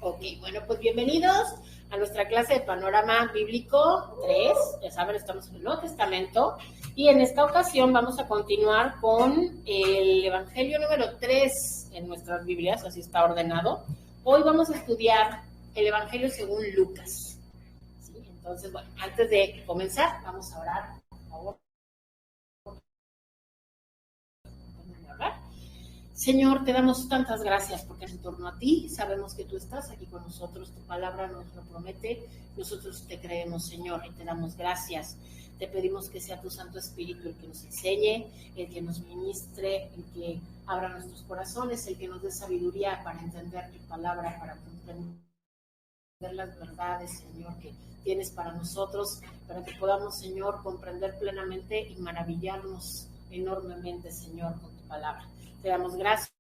Ok, bueno, pues bienvenidos a nuestra clase de Panorama Bíblico 3. Ya saben, estamos en el Nuevo Testamento y en esta ocasión vamos a continuar con el Evangelio número 3 en nuestras Biblias, así está ordenado. Hoy vamos a estudiar el Evangelio según Lucas. ¿Sí? Entonces, bueno, antes de comenzar, vamos a orar, por favor. Señor, te damos tantas gracias porque en torno a ti sabemos que tú estás aquí con nosotros, tu palabra nos lo promete, nosotros te creemos, Señor, y te damos gracias. Te pedimos que sea tu Santo Espíritu el que nos enseñe, el que nos ministre, el que abra nuestros corazones, el que nos dé sabiduría para entender tu palabra, para comprender las verdades, Señor, que tienes para nosotros, para que podamos, Señor, comprender plenamente y maravillarnos enormemente, Señor, con tu palabra. Te damos gracias.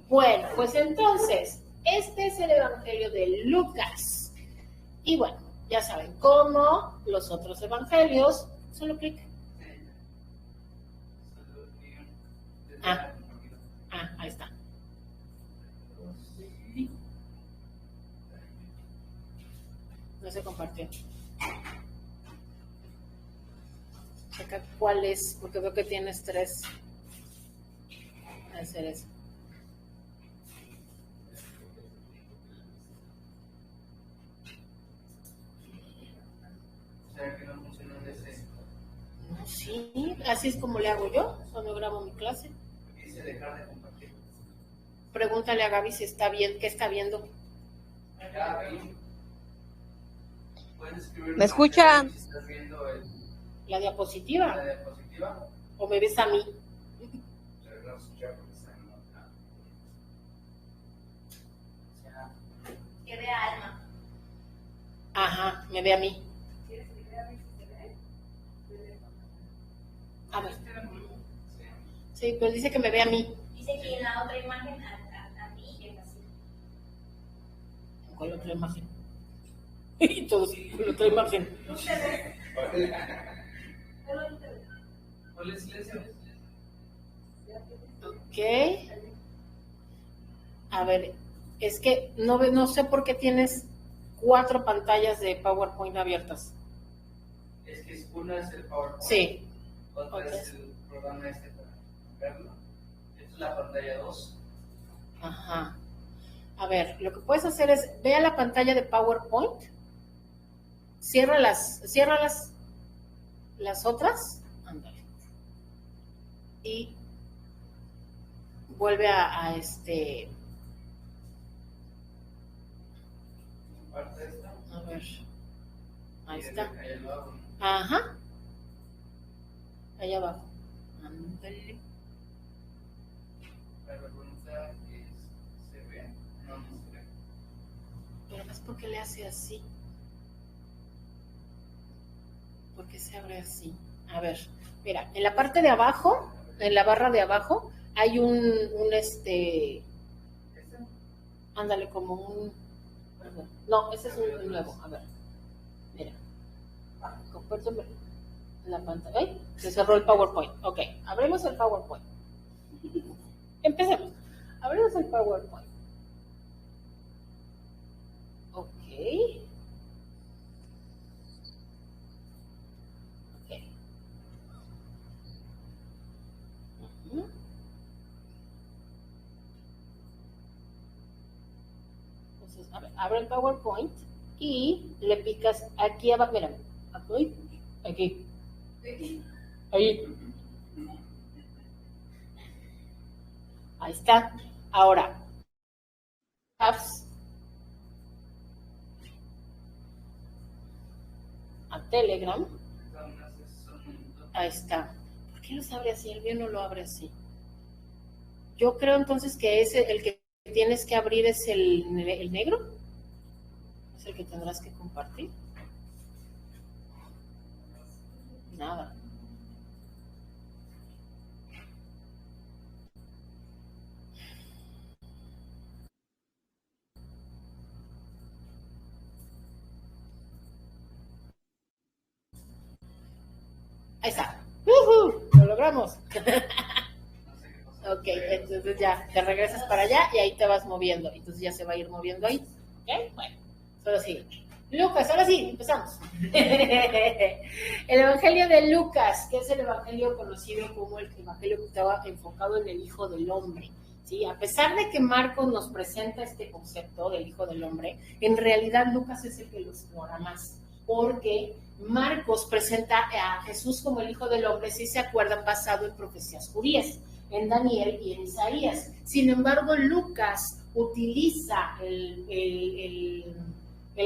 Bueno, pues entonces, este es el Evangelio de Lucas. Y bueno, ya saben, como los otros evangelios, solo clic. Ahí está. No se compartió. Checa cuál es, porque veo que tienes 3. Hacer eso. Sí, así es como le hago yo cuando grabo mi clase. Dice dejar de compartir. Pregúntale a Gaby si está bien, qué está viendo. Gaby, ¿puedes escribir? ¿Me escuchan? Si estás viendo la diapositiva. ¿La diapositiva? ¿O me ves a mí? Que vea a Alma. Ajá, me ve a mí. ¿Quieres que vea a mí si se ve? A ver. Sí, pero dice que me ve a mí. Dice que en la otra imagen a mí es así. ¿Cuál otra imagen? Y todos, ¿cuál otra imagen? No se ve. ¿Cuál es silencio? Ok. A ver, es que no sé por qué tienes 4 pantallas de PowerPoint abiertas. Es que una es el PowerPoint. Sí. Otra es el programa para verlo. Esta es la pantalla 2. Ajá. A ver, lo que puedes hacer es, ve a la pantalla de PowerPoint, cierra las otras, ándale, y vuelve a Parte esta. A ver, ahí está. Ahí abajo. Ajá. Ahí abajo. Ándale. La pregunta es, ¿se ve? No se ve. Pero es porque le hace así. ¿Por qué se abre así? A ver, mira, en la parte de abajo, en la barra de abajo, hay ándale, como un, no, ese es un nuevo, a ver, mira, compárteme la pantalla, ¿eh? Se cerró el PowerPoint, ok, abrimos el PowerPoint, empecemos, abrimos el PowerPoint, ok, entonces, a ver, abre el PowerPoint y le picas aquí abajo, mira, aquí, ahí, ahí está. Ahora, apps a Telegram, ahí está. ¿Por qué los abre así? El mío no lo abre así. Yo creo entonces que el que tienes que abrir es el negro. Es el que tendrás que compartir. Nada. Ahí está. Lo logramos. Ok. entonces ya te regresas para allá y ahí te vas moviendo. Entonces ya se va a ir moviendo ahí. ¿Ok? Bueno, solo sí. Lucas, ahora sí, empezamos. El Evangelio de Lucas, que es el Evangelio conocido como el Evangelio que estaba enfocado en el Hijo del Hombre. ¿Sí? A pesar de que Marcos nos presenta este concepto del Hijo del Hombre, en realidad Lucas es el que lo explora más, porque Marcos presenta a Jesús como el Hijo del Hombre, si se acuerdan, basado en profecías judías, en Daniel y en Isaías. Sin embargo, Lucas utiliza el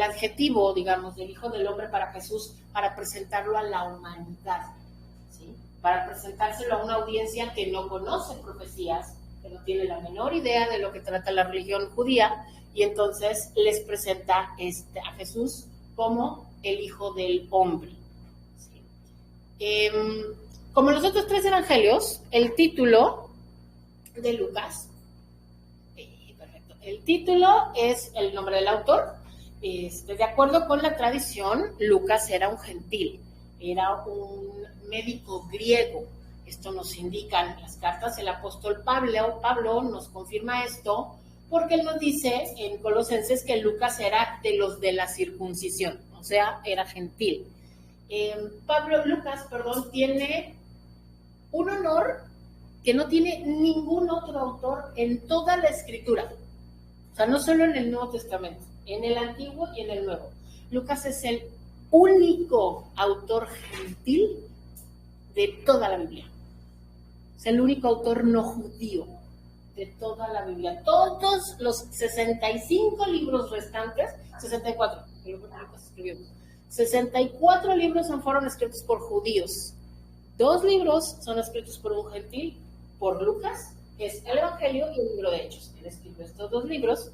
adjetivo, digamos, del Hijo del Hombre para Jesús, para presentarlo a la humanidad, ¿sí? Para presentárselo a una audiencia que no conoce profecías, que no tiene la menor idea de lo que trata la religión judía, y entonces les presenta a Jesús como el Hijo del Hombre. ¿Sí? Como los otros tres evangelios, el título de Lucas, perfecto, el título es el nombre del autor. De acuerdo con la tradición, Lucas era un gentil, era un médico griego. Esto nos indican las cartas. El apóstol Pablo nos confirma esto porque él nos dice en Colosenses que Lucas era de los de la circuncisión, o sea, era gentil. Lucas, tiene un honor que no tiene ningún otro autor en toda la Escritura. O sea, no solo en el Nuevo Testamento, en el Antiguo y en el Nuevo. Lucas es el único autor gentil de toda la Biblia. Es el único autor no judío de toda la Biblia. Todos los 65 libros restantes, 64, que Lucas escribió, 64 libros fueron escritos por judíos. 2 libros son escritos por un gentil, por Lucas, que es el Evangelio y el libro de Hechos. Él escribió estos 2 libros.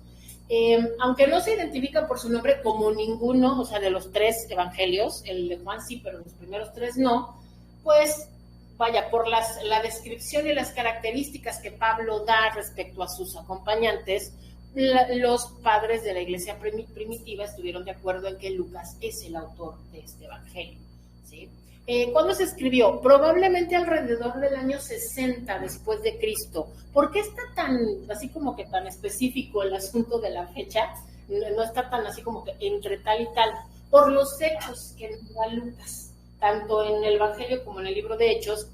Aunque no se identifica por su nombre como ninguno, o sea, de los 3 evangelios, el de Juan sí, pero los primeros 3 no, pues vaya, por la descripción y las características que Pablo da respecto a sus acompañantes, los padres de la iglesia primitiva estuvieron de acuerdo en que Lucas es el autor de este evangelio, ¿sí? ¿Cuándo se escribió? Probablemente alrededor del año 60 después de Cristo. ¿Por qué está tan, así como que tan específico el asunto de la fecha? No está tan así como que entre tal y tal. Por los hechos que nos da Lucas. Tanto en el Evangelio como en el libro de Hechos,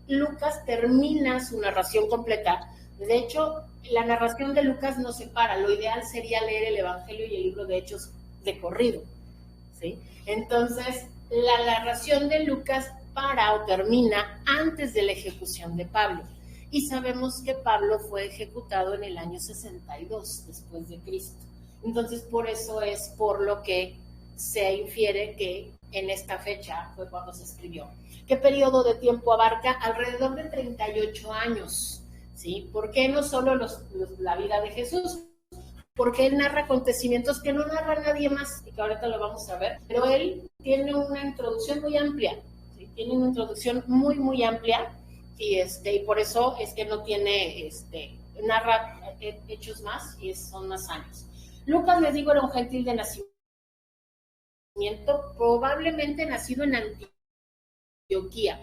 Lucas termina su narración completa. De hecho, la narración de Lucas no se para. Lo ideal sería leer el Evangelio y el libro de Hechos de corrido, ¿sí? Entonces, la narración de Lucas para o termina antes de la ejecución de Pablo. Y sabemos que Pablo fue ejecutado en el año 62 después de Cristo. Entonces, por eso es por lo que se infiere que en esta fecha fue cuando se escribió. ¿Qué periodo de tiempo abarca? Alrededor de 38 años, ¿sí? ¿Por qué no solo la vida de Jesús? Porque él narra acontecimientos que no narra nadie más, y que ahorita lo vamos a ver, pero él tiene una introducción muy amplia, ¿sí? Tiene una introducción muy, muy amplia, y por eso es que no tiene, narra hechos más, y son más años. Lucas, les digo, era un gentil de nacimiento, probablemente nacido en Antioquía,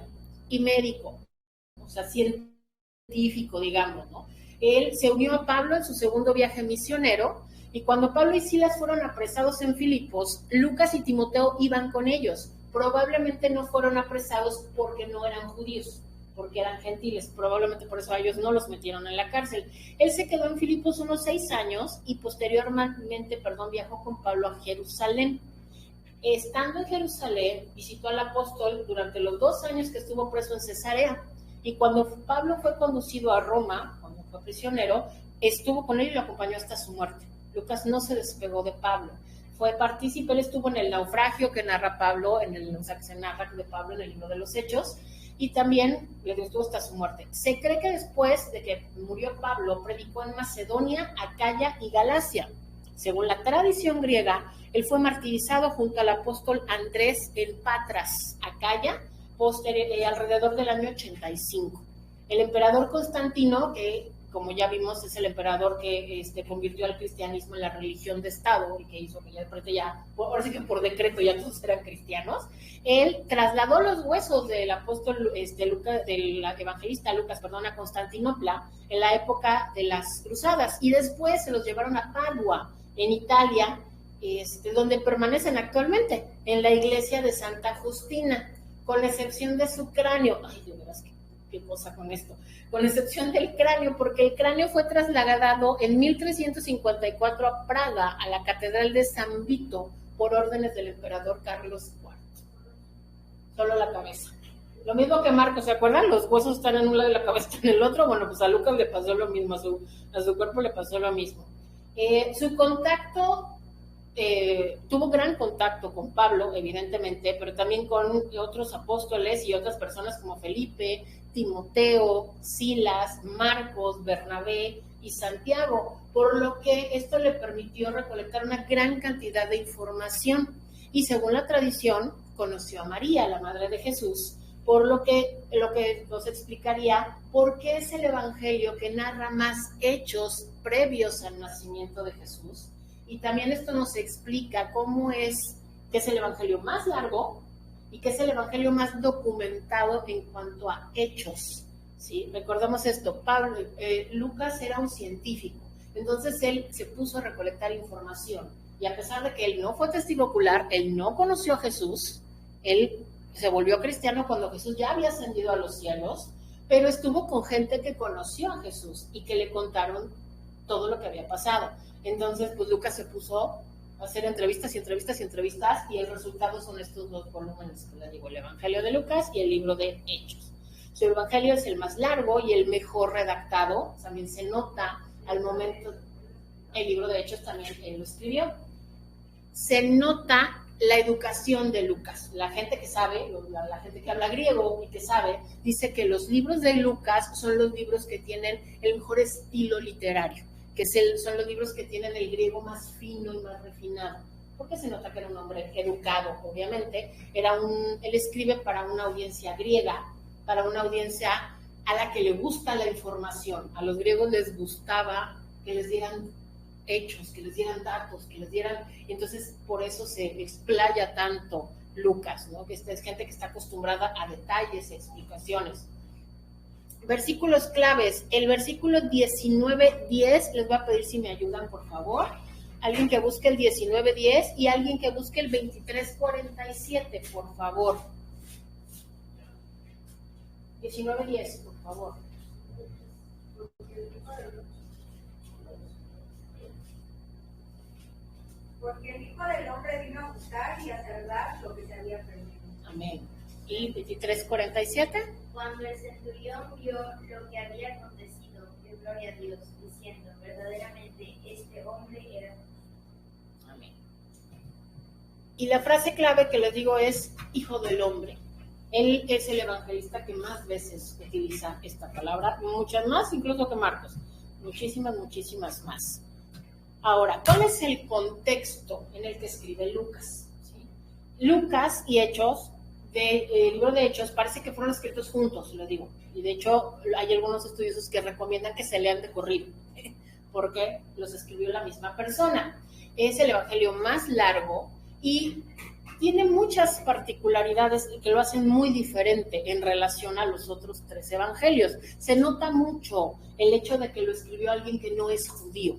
y médico, o sea, científico, digamos, ¿no? Él se unió a Pablo en su segundo viaje misionero, y cuando Pablo y Silas fueron apresados en Filipos, Lucas y Timoteo iban con ellos. Probablemente no fueron apresados porque no eran judíos, porque eran gentiles, probablemente por eso a ellos no los metieron en la cárcel. Él se quedó en Filipos unos 6 años y posteriormente, viajó con Pablo a Jerusalén. Estando en Jerusalén, visitó al apóstol durante los 2 años que estuvo preso en Cesarea, y cuando Pablo fue conducido a Roma, cuando fue prisionero, estuvo con él y lo acompañó hasta su muerte. Lucas no se despegó de Pablo, fue partícipe, él estuvo en el naufragio que narra Pablo, que se narra de Pablo en el libro de los Hechos, y también le estuvo hasta su muerte. Se cree que después de que murió Pablo, predicó en Macedonia, Acaya y Galacia. Según la tradición griega, él fue martirizado junto al apóstol Andrés en Patras, Acaya, alrededor del año 85. El emperador Constantino, que como ya vimos, es el emperador que convirtió al cristianismo en la religión de Estado y que hizo que ya de pronto ahora sí que por decreto ya todos eran cristianos. Él trasladó los huesos del apóstol Lucas, del evangelista Lucas, a Constantinopla en la época de las cruzadas y después se los llevaron a Padua, en Italia, donde permanecen actualmente, en la iglesia de Santa Justina, con excepción de su cráneo. Ay, de veras, qué cosa con esto. Con excepción del cráneo, porque el cráneo fue trasladado en 1354 a Praga, a la Catedral de San Vito, por órdenes del emperador Carlos IV. Solo la cabeza. Lo mismo que Marcos, ¿se acuerdan? Los huesos están en un lado y la cabeza está en el otro. Bueno, pues a Lucas le pasó lo mismo, a su cuerpo le pasó lo mismo. Su contacto, tuvo gran contacto con Pablo, evidentemente, pero también con otros apóstoles y otras personas como Felipe, Timoteo, Silas, Marcos, Bernabé y Santiago, por lo que esto le permitió recolectar una gran cantidad de información. Y según la tradición, conoció a María, la madre de Jesús, por lo que nos explicaría por qué es el evangelio que narra más hechos previos al nacimiento de Jesús. Y también esto nos explica cómo es que es el evangelio más largo y que es el evangelio más documentado en cuanto a hechos, ¿sí? Recordemos esto, Lucas era un científico, entonces él se puso a recolectar información y a pesar de que él no fue testigo ocular, él no conoció a Jesús, él se volvió cristiano cuando Jesús ya había ascendido a los cielos, pero estuvo con gente que conoció a Jesús y que le contaron todo lo que había pasado. Entonces, pues Lucas se puso a hacer entrevistas y entrevistas y entrevistas y el resultado son estos dos volúmenes que les digo, el Evangelio de Lucas y el libro de Hechos. Su Evangelio es el más largo y el mejor redactado, también se nota al momento, el libro de Hechos también él lo escribió. Se nota la educación de Lucas. La gente que sabe, la gente que habla griego y que sabe, dice que los libros de Lucas son los libros que tienen el mejor estilo literario, que son los libros que tienen el griego más fino y más refinado, porque se nota que era un hombre educado, obviamente. Él escribe para una audiencia griega, para una audiencia a la que le gusta la información. A los griegos les gustaba que les dieran hechos, que les dieran datos, que les dieran, y entonces por eso se explaya tanto Lucas, ¿no? Que es gente que está acostumbrada a detalles, explicaciones. Versículos claves, el versículo 19:10, les voy a pedir si me ayudan, por favor, alguien que busque el 19:10 y alguien que busque el 23:47, por favor. 19:10, por favor. Porque el Hijo del Hombre vino a buscar y a salvar lo que se había perdido. Amén. ¿Y 23:47? Cuando el centurión vio lo que había acontecido, dio gloria a Dios, diciendo, verdaderamente este hombre era justo. Amén. Y la frase clave que les digo es Hijo del Hombre. Él es el evangelista que más veces utiliza esta palabra, muchas más incluso que Marcos, muchísimas más. Ahora, ¿cuál es el contexto en el que escribe Lucas? ¿Sí? Lucas y Hechos, el libro de Hechos, parece que fueron escritos juntos, lo digo, y de hecho hay algunos estudiosos que recomiendan que se lean de corrido, porque los escribió la misma persona. Es el evangelio más largo y tiene muchas particularidades que lo hacen muy diferente en relación a los otros tres evangelios. Se nota mucho el hecho de que lo escribió alguien que no es judío.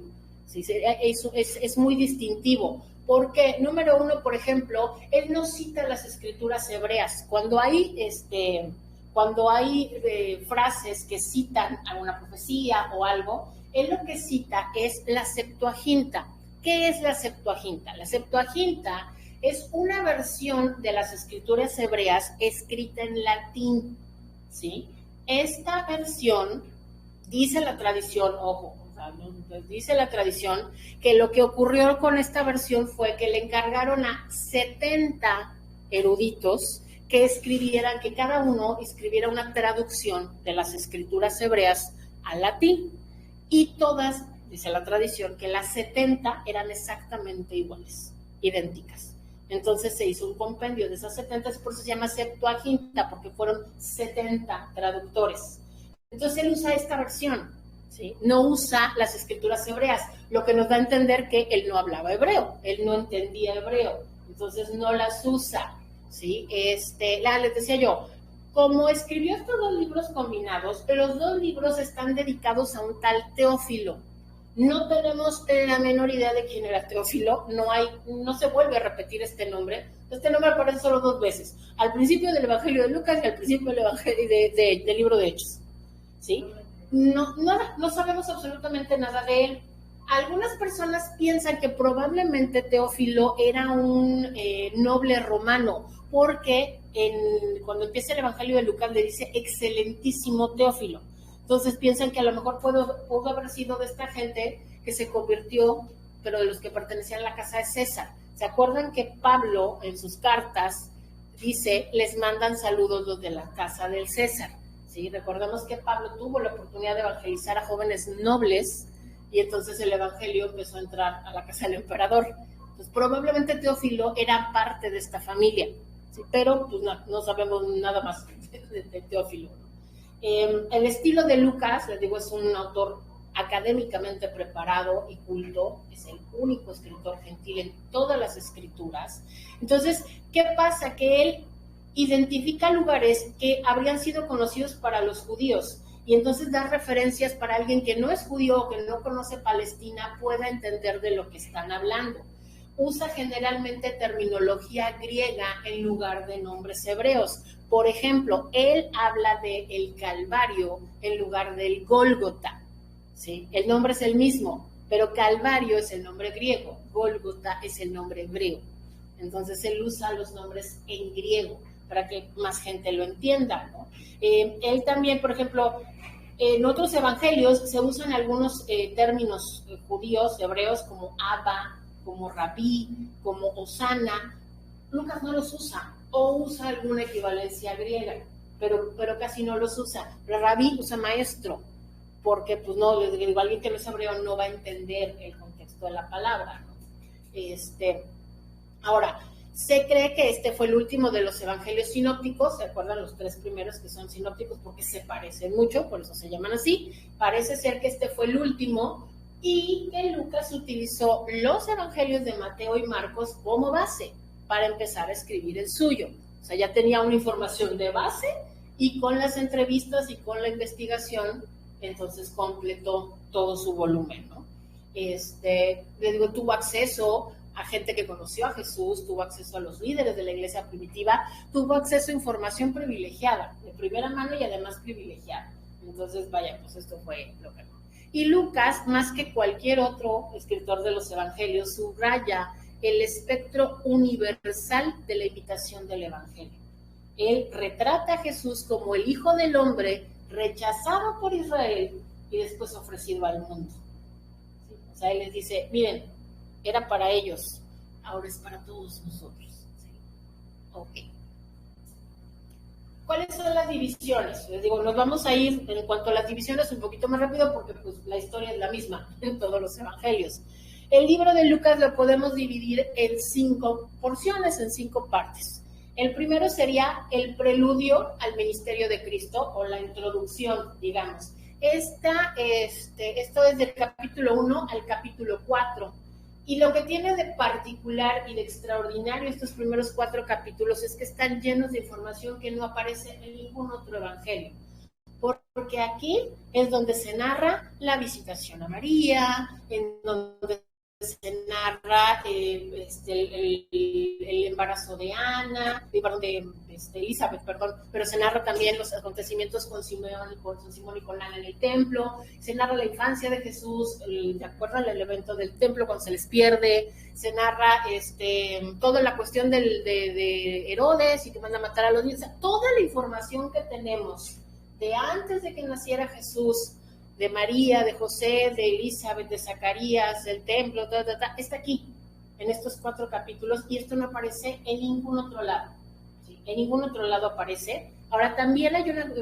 Sí, eso es muy distintivo, porque número uno, por ejemplo, él no cita las escrituras hebreas. Cuando hay frases que citan alguna profecía o algo, él lo que cita es la Septuaginta. ¿Qué es la Septuaginta? La Septuaginta es una versión de las escrituras hebreas escrita en latín, ¿sí? Esta versión, dice la tradición, ojo, dice la tradición que lo que ocurrió con esta versión fue que le encargaron a 70 eruditos que cada uno escribiera una traducción de las escrituras hebreas al latín, y todas, dice la tradición, que las 70 eran exactamente iguales, idénticas. Entonces se hizo un compendio de esas 70, por eso se llama Septuaginta, porque fueron 70 traductores. Entonces él usa esta versión. ¿sí? No usa las escrituras hebreas, lo que nos da a entender que él no hablaba hebreo, él no entendía hebreo, entonces no las usa, ¿sí? Les decía yo, como escribió estos dos libros combinados, los dos libros están dedicados a un tal Teófilo. No tenemos la menor idea de quién era Teófilo, no se vuelve a repetir este nombre. Este nombre aparece solo 2 veces, al principio del Evangelio de Lucas y al principio del Evangelio del libro de Hechos, ¿sí? No sabemos absolutamente nada de él. Algunas personas piensan que probablemente Teófilo era un noble romano, porque cuando empieza el Evangelio de Lucas le dice excelentísimo Teófilo. Entonces piensan que a lo mejor pudo haber sido de esta gente que se convirtió, pero de los que pertenecían a la casa de César. ¿Se acuerdan que Pablo en sus cartas dice, les mandan saludos los de la casa del César? ¿Sí? Recordemos que Pablo tuvo la oportunidad de evangelizar a jóvenes nobles y entonces el evangelio empezó a entrar a la casa del emperador. Entonces probablemente Teófilo era parte de esta familia, ¿sí? Pero pues no sabemos nada más de Teófilo. El estilo de Lucas, les digo, es un autor académicamente preparado y culto, es el único escritor gentil en todas las escrituras. Entonces, ¿qué pasa? Que él identifica lugares que habrían sido conocidos para los judíos y entonces da referencias para alguien que no es judío o que no conoce Palestina pueda entender de lo que están hablando. Usa generalmente terminología griega en lugar de nombres hebreos. Por ejemplo, él habla de el Calvario en lugar del Gólgota, ¿sí? El nombre es el mismo, pero Calvario es el nombre griego, Gólgota es el nombre hebreo. Entonces él usa los nombres en griego para que más gente lo entienda, ¿no? Él también, por ejemplo, en otros evangelios se usan algunos términos judíos, hebreos, como Abba, como Rabí, como Osana. Lucas no los usa, o usa alguna equivalencia griega, pero casi no los usa. Pero Rabí usa maestro, porque pues no, les digo, alguien que no es hebreo no va a entender el contexto de la palabra, ¿no? Ahora, se cree que este fue el último de los evangelios sinópticos. ¿Se acuerdan los 3 primeros que son sinópticos? Porque se parecen mucho, por eso se llaman así. Parece ser que este fue el último y que Lucas utilizó los evangelios de Mateo y Marcos como base para empezar a escribir el suyo. O sea, ya tenía una información de base y con las entrevistas y con la investigación, entonces completó todo su volumen, ¿no? Le digo, tuvo acceso a gente que conoció a Jesús, tuvo acceso a los líderes de la iglesia primitiva, tuvo acceso a información privilegiada, de primera mano y además privilegiada. Entonces, vaya, pues esto fue lo que no. Y Lucas, más que cualquier otro escritor de los evangelios, subraya el espectro universal de la invitación del evangelio. Él retrata a Jesús como el Hijo del Hombre, rechazado por Israel y después ofrecido al mundo. ¿Sí? O sea, él les dice, miren, era para ellos, ahora es para todos nosotros. ¿Sí? Ok. ¿Cuáles son las divisiones? Les digo, nos vamos a ir en cuanto a las divisiones un poquito más rápido porque pues, la historia es la misma en todos los evangelios. El libro de Lucas lo podemos dividir en 5 porciones, en 5 partes. El primero sería el preludio al ministerio de Cristo o la introducción, digamos. Esto es del capítulo 1 al capítulo 4. Y lo que tiene de particular y de extraordinario estos primeros 4 capítulos es que están llenos de información que no aparece en ningún otro evangelio. Porque aquí es donde se narra la visitación a María, en donde se narra el embarazo de Elizabeth, pero se narra también los acontecimientos con Simón y con Ana en el templo, se narra la infancia de Jesús, ¿te acuerdan el evento del templo cuando se les pierde? Se narra toda la cuestión de Herodes y que van a matar a los niños, o sea, toda la información que tenemos de antes de que naciera Jesús, de María, de José, de Elizabeth, de Zacarías, del templo, está aquí, en estos 4 capítulos, y esto no aparece en ningún otro lado. ¿Sí? En ningún otro lado aparece. Ahora, también hay una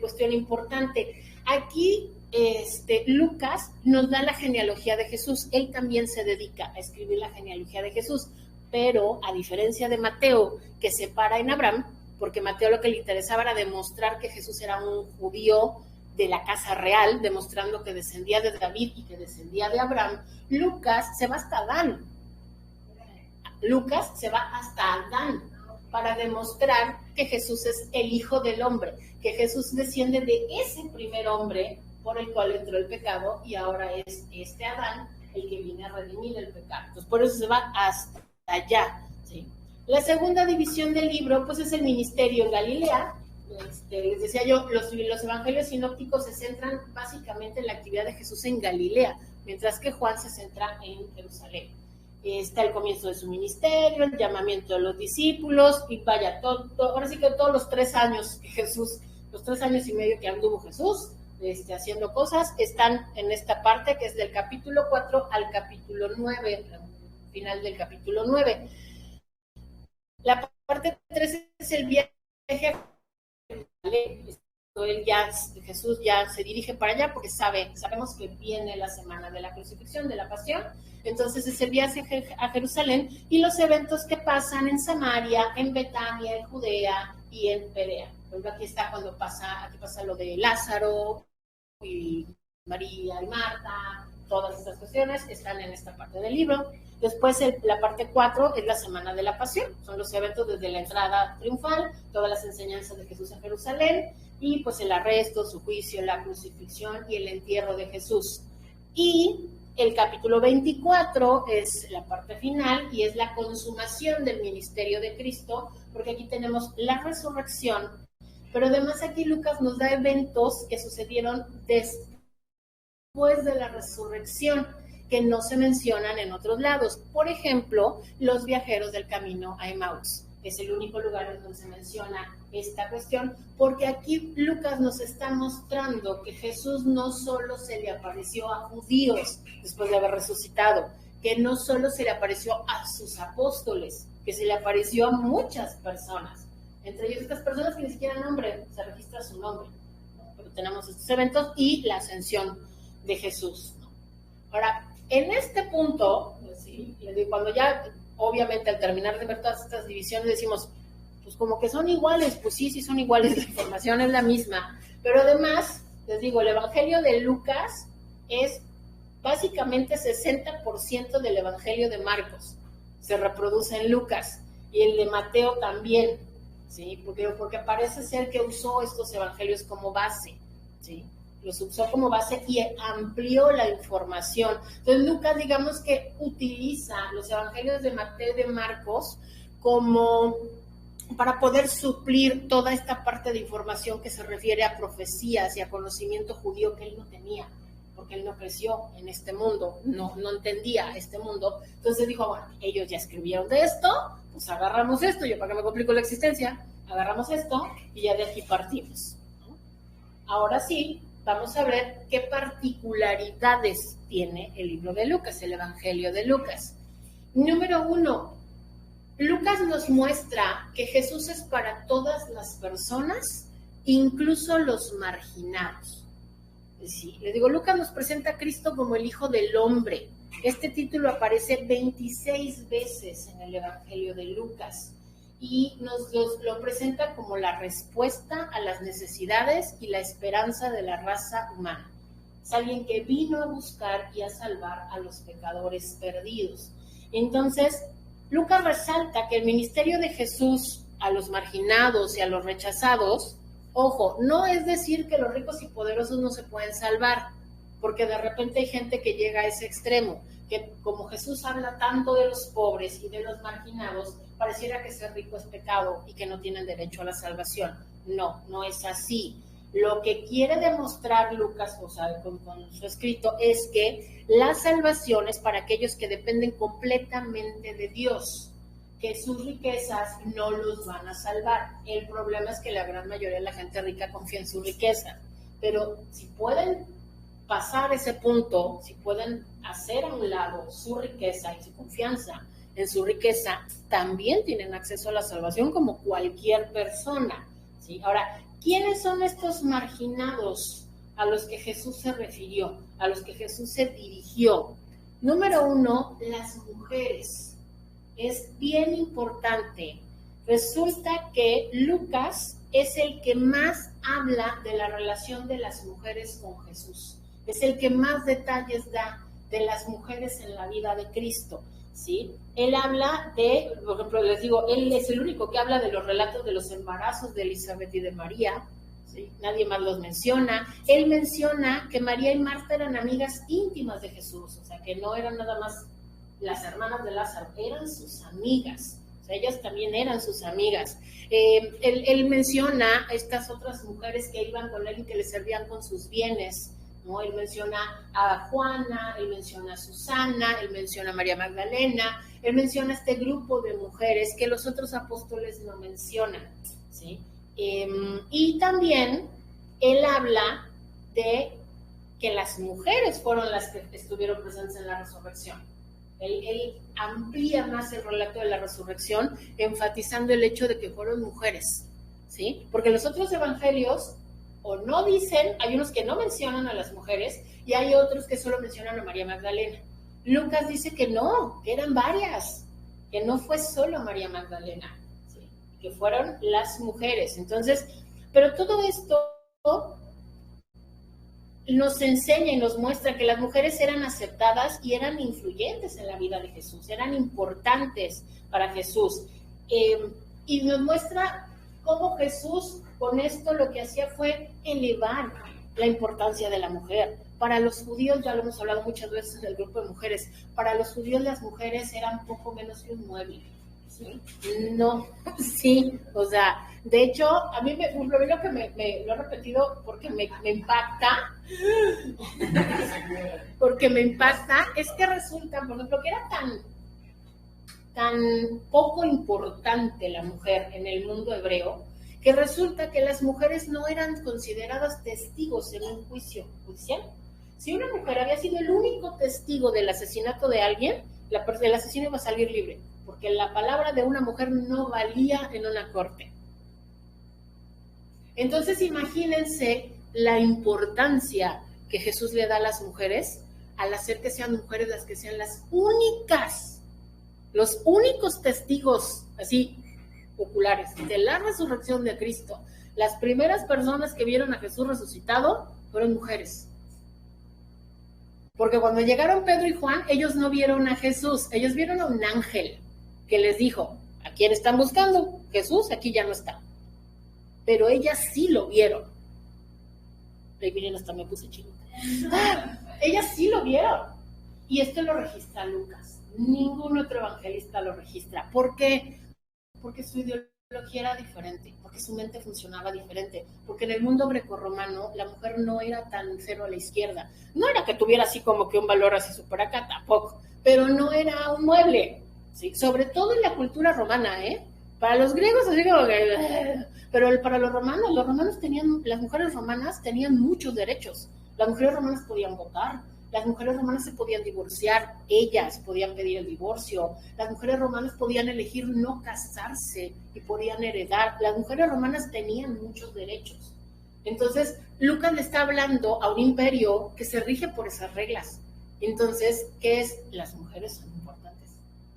cuestión importante. Aquí, Lucas nos da la genealogía de Jesús. Él también se dedica a escribir la genealogía de Jesús, pero a diferencia de Mateo, que se para en Abraham, porque Mateo lo que le interesaba era demostrar que Jesús era un judío de la casa real, demostrando que descendía de David y que descendía de Abraham, Lucas se va hasta Adán. Lucas se va hasta Adán para demostrar que Jesús es el Hijo del Hombre, que Jesús desciende de ese primer hombre por el cual entró el pecado y ahora es este Adán el que viene a redimir el pecado. Entonces, por eso se va hasta allá, ¿sí? La segunda división del libro, pues, es el ministerio en Galilea. Les decía yo, los evangelios sinópticos se centran básicamente en la actividad de Jesús en Galilea, mientras que Juan se centra en Jerusalén. Está el comienzo de su ministerio, el llamamiento de los discípulos, y vaya, ahora sí que todos los 3 años que Jesús, los 3 años y medio que anduvo Jesús, haciendo cosas, están en esta parte que es del capítulo 4 al capítulo 9, final del capítulo 9. La parte 3 es el viaje a Jerusalén. Jesús ya se dirige para allá porque sabemos que viene la semana de la crucifixión, de la pasión. Entonces es el viaje a Jerusalén y los eventos que pasan en Samaria, en Betania, en Judea y en Perea. Pues aquí está aquí pasa lo de Lázaro y María y Marta, todas estas cuestiones están en esta parte del libro. Después la parte 4 es la semana de la pasión, son los eventos desde la entrada triunfal, todas las enseñanzas de Jesús en Jerusalén, y pues el arresto, su juicio, la crucifixión y el entierro de Jesús. Y el capítulo 24 es la parte final y es la consumación del ministerio de Cristo, porque aquí tenemos la resurrección, pero además aquí Lucas nos da eventos que sucedieron después de la resurrección, que no se mencionan en otros lados. Por ejemplo, los viajeros del camino a Emaús. Es el único lugar en donde se menciona esta cuestión, porque aquí Lucas nos está mostrando que Jesús no solo se le apareció a judíos después de haber resucitado, que no solo se le apareció a sus apóstoles, que se le apareció a muchas personas, entre ellos estas personas que ni siquiera se registra su nombre, ¿no? Pero tenemos estos eventos y la ascensión de Jesús, ¿no? Ahora, en este punto, pues sí, cuando ya, obviamente, al terminar de ver todas estas divisiones, decimos, pues como que son iguales, pues sí son iguales, la información es la misma, pero además, les digo, el Evangelio de Lucas es básicamente 60% del Evangelio de Marcos, se reproduce en Lucas, y el de Mateo también, ¿sí? Porque parece ser que usó estos evangelios como base, ¿sí? Los usó como base y amplió la información. Entonces Lucas, digamos que utiliza los evangelios de Mateo y de Marcos como para poder suplir toda esta parte de información que se refiere a profecías y a conocimiento judío que él no tenía, porque él no creció en este mundo, no entendía este mundo. Entonces dijo, bueno, ellos ya escribieron de esto, pues agarramos esto, yo para que me complico la existencia, agarramos esto y ya de aquí partimos, ¿no? Ahora sí, vamos a ver qué particularidades tiene el libro de Lucas, el Evangelio de Lucas. Número 1, Lucas nos muestra que Jesús es para todas las personas, incluso los marginados. Sí, les digo, Lucas nos presenta a Cristo como el Hijo del Hombre. Este título aparece 26 veces en el Evangelio de Lucas y nos lo presenta como la respuesta a las necesidades y la esperanza de la raza humana. Es alguien que vino a buscar y a salvar a los pecadores perdidos. Entonces, Lucas resalta que el ministerio de Jesús a los marginados y a los rechazados, ojo, no es decir que los ricos y poderosos no se pueden salvar, porque de repente hay gente que llega a ese extremo, que como Jesús habla tanto de los pobres y de los marginados, pareciera que ser rico es pecado y que no tienen derecho a la salvación. No es así. Lo que quiere demostrar Lucas, o sea, con su escrito, es que la salvación es para aquellos que dependen completamente de Dios, que sus riquezas no los van a salvar. El problema es que la gran mayoría de la gente rica confía en su riqueza, pero si pueden pasar ese punto, si pueden hacer a un lado su riqueza y su confianza en su riqueza, también tienen acceso a la salvación como cualquier persona, ¿sí? Ahora, ¿quiénes son estos marginados a los que Jesús se refirió, a los que Jesús se dirigió? Número 1, las mujeres. Es bien importante. Resulta que Lucas es el que más habla de la relación de las mujeres con Jesús. Es el que más detalles da de las mujeres en la vida de Cristo, ¿sí? Él habla de, por ejemplo, les digo, él es el único que habla de los relatos de los embarazos de Elizabeth y de María, ¿sí? Nadie más los menciona. Él menciona que María y Marta eran amigas íntimas de Jesús, o sea, que no eran nada más las hermanas de Lázaro, eran sus amigas. O sea, ellas también eran sus amigas. Él menciona a estas otras mujeres que iban con él y que le servían con sus bienes, ¿no? Él menciona a Juana, él menciona a Susana, él menciona a María Magdalena, él menciona a este grupo de mujeres que los otros apóstoles no mencionan, ¿sí? Y también él habla de que las mujeres fueron las que estuvieron presentes en la resurrección. Él amplía más el relato de la resurrección, enfatizando el hecho de que fueron mujeres, ¿sí? Porque los otros evangelios o no dicen, hay unos que no mencionan a las mujeres y hay otros que solo mencionan a María Magdalena. Lucas dice que no, que eran varias, que no fue solo María Magdalena, ¿sí? Que fueron las mujeres. Entonces, pero todo esto nos enseña y nos muestra que las mujeres eran aceptadas y eran influyentes en la vida de Jesús, eran importantes para Jesús. Y nos muestra cómo Jesús con esto lo que hacía fue elevar la importancia de la mujer. Para los judíos, ya lo hemos hablado muchas veces en el grupo de mujeres, para los judíos las mujeres eran poco menos que un mueble, ¿sí? No, sí, o sea, de hecho, a mí lo que lo he repetido porque me impacta, es que resulta, por ejemplo, que era tan poco importante la mujer en el mundo hebreo, que resulta que las mujeres no eran consideradas testigos en un juicio judicial. Si una mujer había sido el único testigo del asesinato de alguien, el asesino iba a salir libre, porque la palabra de una mujer no valía en una corte. Entonces imagínense la importancia que Jesús le da a las mujeres al hacer que sean mujeres las que sean las únicas, los únicos testigos así oculares de la resurrección de Cristo. Las primeras personas que vieron a Jesús resucitado fueron mujeres. Porque cuando llegaron Pedro y Juan, ellos no vieron a Jesús, ellos vieron a un ángel que les dijo, ¿a quién están buscando? Jesús aquí ya no está. Pero ellas sí lo vieron. Ahí miren, hasta me puse chinita. Ellas sí lo vieron. Y esto lo registra Lucas. Ningún otro evangelista lo registra. ¿Por qué? Porque su ideología era diferente, porque su mente funcionaba diferente, porque en el mundo grecorromano la mujer no era tan cero a la izquierda. No era que tuviera así como que un valor así súper acá, tampoco, pero no era un mueble, ¿sí? Sobre todo en la cultura romana, ¿eh? Para los griegos así como que... Pero para los romanos tenían, las mujeres romanas tenían muchos derechos. Las mujeres romanas podían votar, las mujeres romanas se podían divorciar, ellas podían pedir el divorcio, las mujeres romanas podían elegir no casarse y podían heredar, las mujeres romanas tenían muchos derechos. Entonces, Lucas le está hablando a un imperio que se rige por esas reglas. Entonces, ¿qué es? Las mujeres son importantes.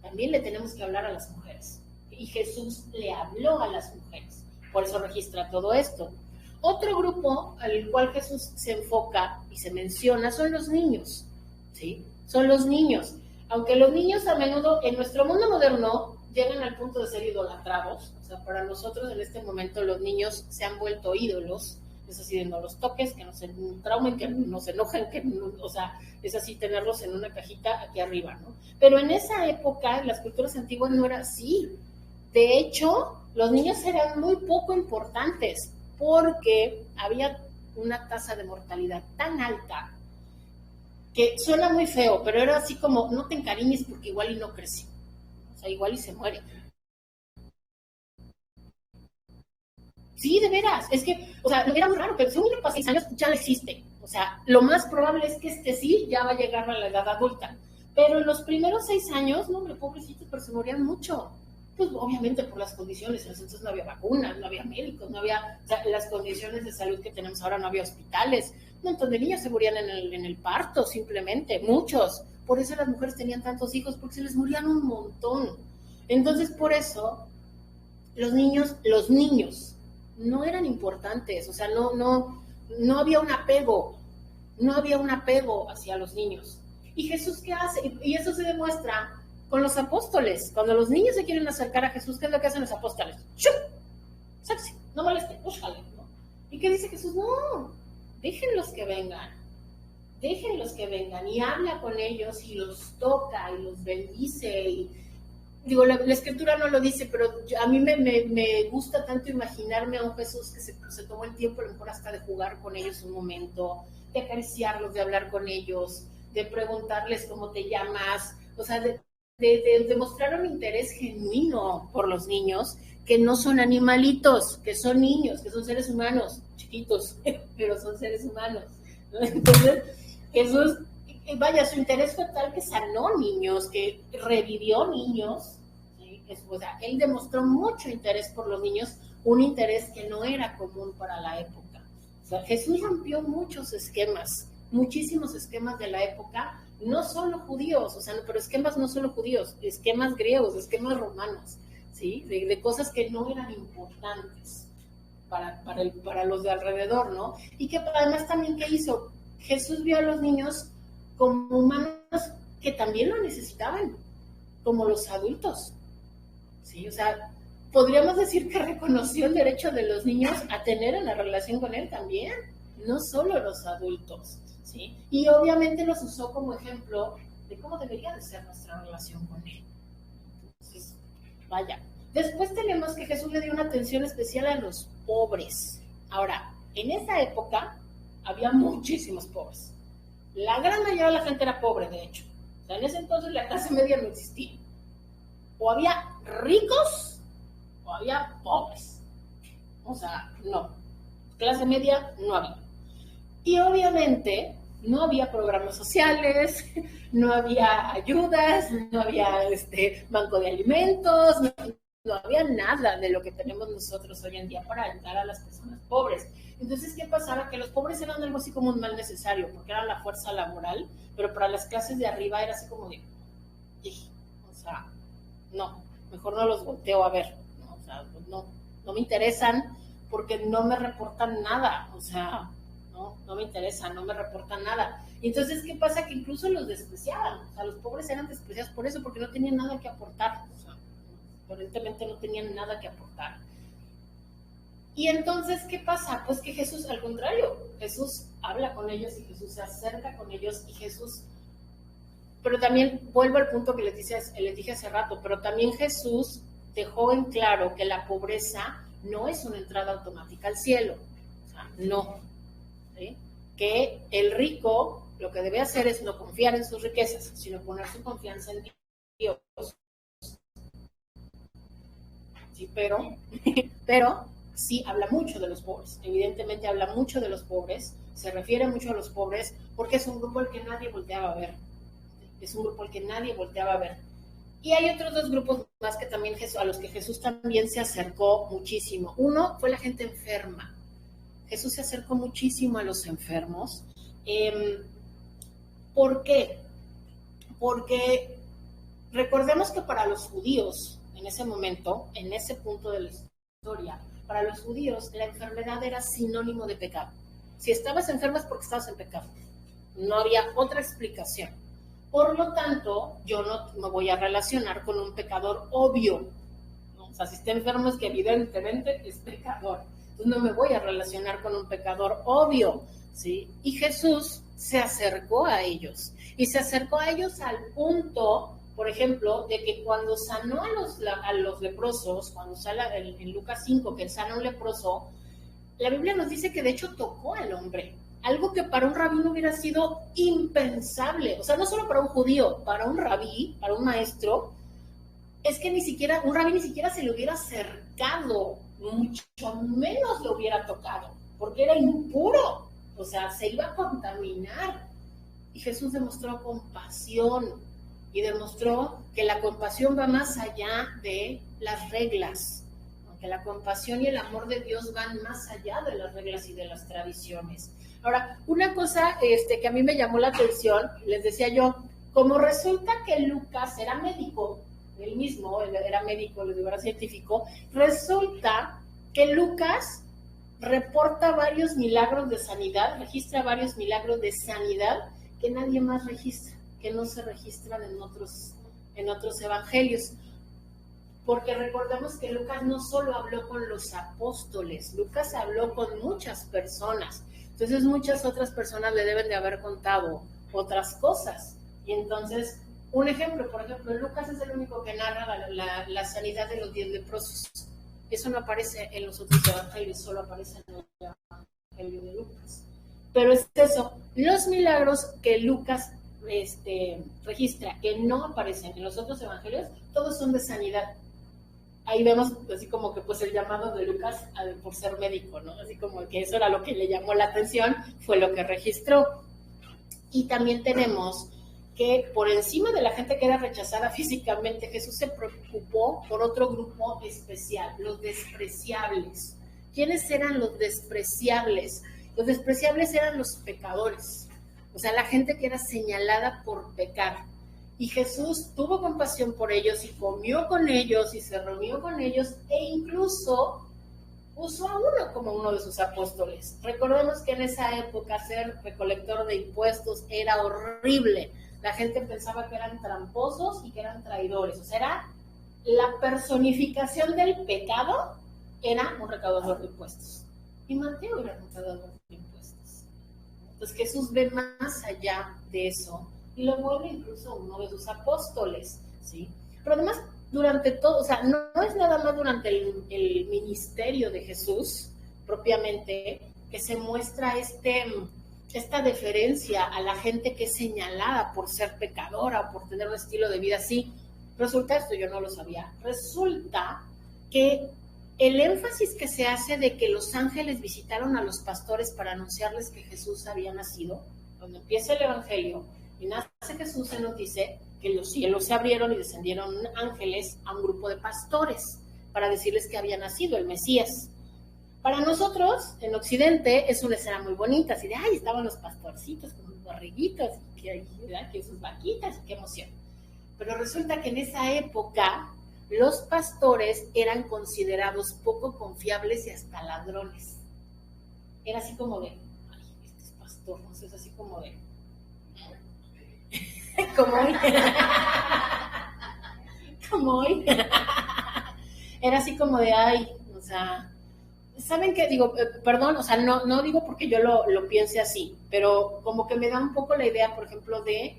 También le tenemos que hablar a las mujeres. Y Jesús le habló a las mujeres. Por eso registra todo esto. Otro grupo al cual Jesús se enfoca y se menciona son los niños, ¿sí? Son los niños. Aunque los niños a menudo en nuestro mundo moderno llegan al punto de ser idolatrados, o sea, para nosotros en este momento los niños se han vuelto ídolos, es así de no los toques, que nos traumen, que nos enojen, que no, o sea, es así tenerlos en una cajita aquí arriba, ¿no? Pero en esa época, en las culturas antiguas no era así. De hecho, los niños eran muy poco importantes, porque había una tasa de mortalidad tan alta que suena muy feo, pero era así como, no te encariñes porque igual y no crece, o sea, igual y se muere. Sí, de veras, es que, o sea, era muy raro, pero si un niño pasa 6 años, ya no existe, o sea, lo más probable es que sí ya va a llegar a la edad adulta, pero en los primeros 6 años, no, hombre, pobrecitos, pero se morían mucho. Pues obviamente por las condiciones, entonces no había vacunas, no había médicos, no había, o sea, las condiciones de salud que tenemos ahora, no había hospitales, un montón de niños se morían en el parto simplemente, muchos, por eso las mujeres tenían tantos hijos, porque se les morían un montón. Entonces por eso los niños no eran importantes, o sea, no había un apego, hacia los niños. ¿Y Jesús qué hace? Y eso se demuestra con los apóstoles. Cuando los niños se quieren acercar a Jesús, ¿qué es lo que hacen los apóstoles? ¡Shup! ¡Sáquese! No moleste, búscale, ¿no? ¿Y qué dice Jesús? No, déjenlos que vengan, y habla con ellos y los toca y los bendice. Y, digo, la escritura no lo dice, pero a mí me gusta tanto imaginarme a un Jesús que se tomó el tiempo, a lo mejor hasta de jugar con ellos un momento, de acariciarlos, de hablar con ellos, de preguntarles cómo te llamas, o sea, de mostrar un interés genuino por los niños, que no son animalitos, que son niños, que son seres humanos, chiquitos, pero son seres humanos, ¿no? Entonces, Jesús, vaya, su interés fue tal que sanó niños, que revivió niños, ¿sí? O sea, él demostró mucho interés por los niños, un interés que no era común para la época. O sea, Jesús rompió muchos esquemas, muchísimos esquemas de la época, no solo judíos, o sea, pero esquemas no solo judíos, esquemas griegos, esquemas romanos, ¿sí? De cosas que no eran importantes para los de alrededor, ¿no? Y que además también, ¿qué hizo? Jesús vio a los niños como humanos que también lo necesitaban, como los adultos, ¿sí? O sea, podríamos decir que reconoció el derecho de los niños a tener una relación con él también, no solo los adultos, ¿sí? Y obviamente los usó como ejemplo de cómo debería de ser nuestra relación con él. Entonces, vaya. Después tenemos que Jesús le dio una atención especial a los pobres. Ahora, en esa época había muchísimos pobres. La gran mayoría de la gente era pobre, de hecho. O sea, en ese entonces la clase media no existía. O había ricos o había pobres. O sea, no. Clase media no había. Y obviamente no había programas sociales, no había ayudas, no había banco de alimentos, no había nada de lo que tenemos nosotros hoy en día para ayudar a las personas pobres. Entonces, ¿qué pasaba? Que los pobres eran algo así como un mal necesario, porque era la fuerza laboral, pero para las clases de arriba era así como de, o sea, no, mejor no los volteo a ver, ¿no? O sea, no me interesan porque no me reportan nada, o sea, no me interesan, no me reportan nada. Y entonces, ¿qué pasa? Que incluso los despreciaban, o sea, los pobres eran despreciados por eso, porque no tenían nada que aportar, o sea, aparentemente no tenían nada que aportar. Y entonces, ¿qué pasa? Pues que Jesús, al contrario, Jesús habla con ellos y Jesús se acerca con ellos y Jesús, pero también vuelvo al punto que les dije hace rato, pero también Jesús dejó en claro que la pobreza no es una entrada automática al cielo, o sea, no, ¿sí? Que el rico lo que debe hacer es no confiar en sus riquezas, sino poner su confianza en Dios. Sí, pero sí habla mucho de los pobres, evidentemente habla mucho de los pobres, se refiere mucho a los pobres porque es un grupo al que nadie volteaba a ver, Y hay otros dos grupos más que también a los que Jesús también se acercó muchísimo. Uno fue la gente enferma. Jesús se acercó muchísimo a los enfermos. ¿Por qué? Porque recordemos que para los judíos, en ese momento, en ese punto de la historia, para los judíos la enfermedad era sinónimo de pecado. Si estabas enfermo es porque estabas en pecado. No había otra explicación. Por lo tanto, yo no me voy a relacionar con un pecador obvio, ¿no? O sea, si está enfermo es que evidentemente es pecador. Entonces no me voy a relacionar con un pecador obvio, ¿sí? Y Jesús se acercó a ellos. Y se acercó a ellos al punto, por ejemplo, de que cuando sanó a los leprosos, cuando sale en Lucas 5, que sana a un leproso, la Biblia nos dice que de hecho tocó al hombre. Algo que para un rabí no hubiera sido impensable. O sea, no solo para un judío, para un rabí, para un maestro, es que un rabí ni siquiera se le hubiera acercado, mucho menos lo hubiera tocado, porque era impuro, o sea, se iba a contaminar. Y Jesús demostró compasión y demostró que la compasión va más allá de las reglas, ¿no? Que la compasión y el amor de Dios van más allá de las reglas y de las tradiciones. Ahora, una cosa que a mí me llamó la atención, les decía yo, como resulta que Lucas era médico, él mismo, él era médico, científico, resulta que Lucas reporta varios milagros de sanidad, registra varios milagros de sanidad que nadie más registra, que no se registran en otros evangelios. Porque recordemos que Lucas no solo habló con los apóstoles, Lucas habló con muchas personas. Entonces muchas otras personas le deben de haber contado otras cosas. Y entonces, un ejemplo, por ejemplo, Lucas es el único que narra la sanidad de los 10 leprosos. Eso no aparece en los otros evangelios, solo aparece en el evangelio de Lucas. Pero es eso, los milagros que Lucas registra, que no aparecen en los otros evangelios, todos son de sanidad. Ahí vemos así como que pues el llamado de Lucas por ser médico, ¿no? Así como que eso era lo que le llamó la atención, fue lo que registró. Y también tenemos que por encima de la gente que era rechazada físicamente, Jesús se preocupó por otro grupo especial, los despreciables. ¿Quiénes eran los despreciables? Los despreciables eran los pecadores, o sea, la gente que era señalada por pecar. Y Jesús tuvo compasión por ellos y comió con ellos y se reunió con ellos e incluso usó a uno como uno de sus apóstoles. Recordemos que en esa época ser recolector de impuestos era horrible. La gente pensaba que eran tramposos y que eran traidores. O sea, era la personificación del pecado, era un recaudador de impuestos. Y Mateo era un recaudador de impuestos. Entonces Jesús ve más allá de eso y lo vuelve incluso uno de sus apóstoles, ¿sí? Pero además, durante todo, o sea, no es nada más durante el ministerio de Jesús, propiamente, que se muestra esta deferencia a la gente que es señalada por ser pecadora, por tener un estilo de vida así. Resulta, esto yo no lo sabía, resulta que el énfasis que se hace de que los ángeles visitaron a los pastores para anunciarles que Jesús había nacido, cuando empieza el evangelio y nace Jesús, se nos dice que los cielos se abrieron y descendieron ángeles a un grupo de pastores para decirles que había nacido el Mesías. Para nosotros, en Occidente, es una escena muy bonita, así de, ay, estaban los pastorcitos con sus barriguitas, que sus vaquitas, qué emoción. Pero resulta que en esa época, los pastores eran considerados poco confiables y hasta ladrones. Era así como de, ay, este es pastor, no sé, es así como de... como hoy. como hoy. Era así como de, ay, o sea, ¿saben qué? Digo, perdón, o sea, no digo porque yo lo piense así, pero como que me da un poco la idea, por ejemplo, de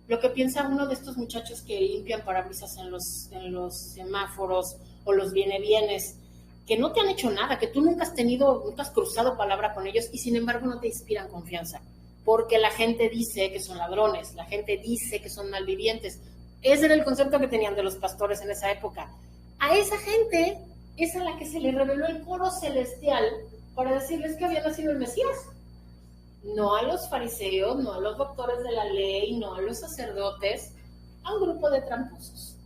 lo que piensa uno de estos muchachos que limpian parabrisas en los semáforos o los vienes, que no te han hecho nada, que tú nunca has cruzado palabra con ellos y sin embargo no te inspiran confianza. Porque la gente dice que son ladrones, la gente dice que son malvivientes. Ese era el concepto que tenían de los pastores en esa época. A esa gente es a la que se le reveló el coro celestial para decirles que había nacido el Mesías. No a los fariseos, no a los doctores de la ley, no a los sacerdotes, a un grupo de tramposos.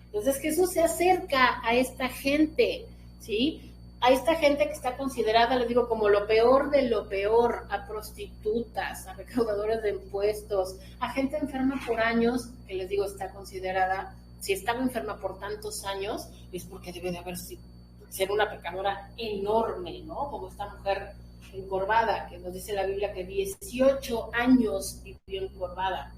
Entonces Jesús se acerca a esta gente, ¿sí? A esta gente que está considerada, les digo, como lo peor de lo peor, a prostitutas, a recaudadores de impuestos, a gente enferma por años, que les digo, está considerada, si estaba enferma por tantos años, es porque debe de ser una pecadora enorme, ¿no? Como esta mujer encorvada, que nos dice la Biblia que 18 años vivió encorvada.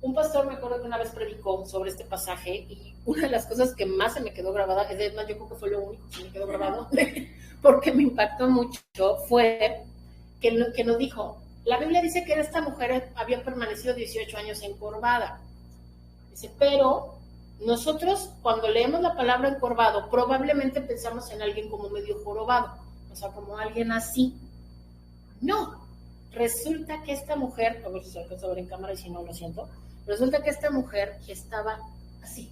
Un pastor me acuerdo que una vez predicó sobre este pasaje y una de las cosas que más se me quedó grabada, es más, yo creo que fue lo único que se me quedó grabado, porque me impactó mucho, fue que nos dijo, la Biblia dice que esta mujer había permanecido 18 años encorvada. Dice, pero nosotros cuando leemos la palabra encorvado, probablemente pensamos en alguien como medio jorobado, o sea, como alguien así. No, resulta que esta mujer, a ver si se alcanza a ver en cámara y si no, lo siento, resulta que esta mujer estaba así,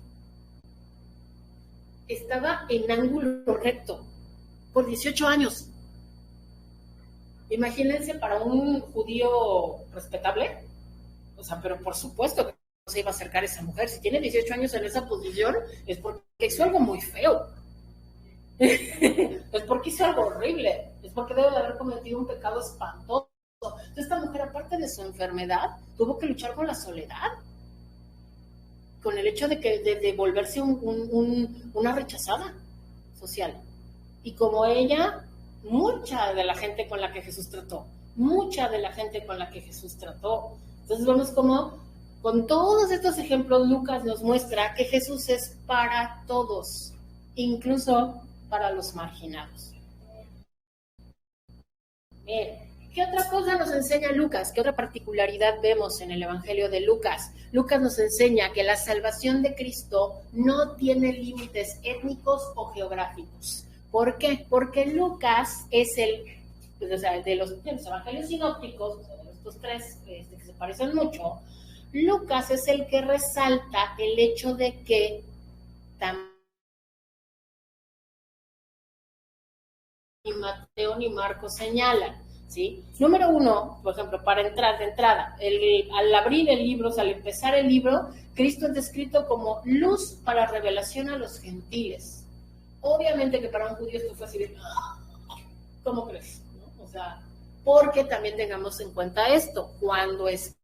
estaba en ángulo recto por 18 años. Imagínense para un judío respetable, o sea, pero por supuesto que no se iba a acercar a esa mujer. Si tiene 18 años en esa posición, es porque hizo algo muy feo. Es porque hizo algo horrible, es porque debe de haber cometido un pecado espantoso. Entonces esta mujer, aparte de su enfermedad, tuvo que luchar con la soledad, con el hecho de volverse una rechazada social. Y como ella, mucha de la gente con la que Jesús trató. Entonces vemos cómo con todos estos ejemplos Lucas nos muestra que Jesús es para todos, incluso para los marginados. Bien, ¿qué otra cosa nos enseña Lucas? ¿Qué otra particularidad vemos en el Evangelio de Lucas? Lucas nos enseña que la salvación de Cristo no tiene límites étnicos o geográficos. ¿Por qué? Porque Lucas es de los evangelios sinópticos, o sea, de estos tres que se parecen mucho, Lucas es el que resalta el hecho de que ni Mateo ni Marcos señalan, ¿sí? Número uno, por ejemplo, para entrar de entrada, al abrir el libro, al empezar el libro, Cristo es descrito como luz para revelación a los gentiles. Obviamente que para un judío esto fue así de, ¿cómo crees? ¿No? O sea, porque también tengamos en cuenta esto, cuando es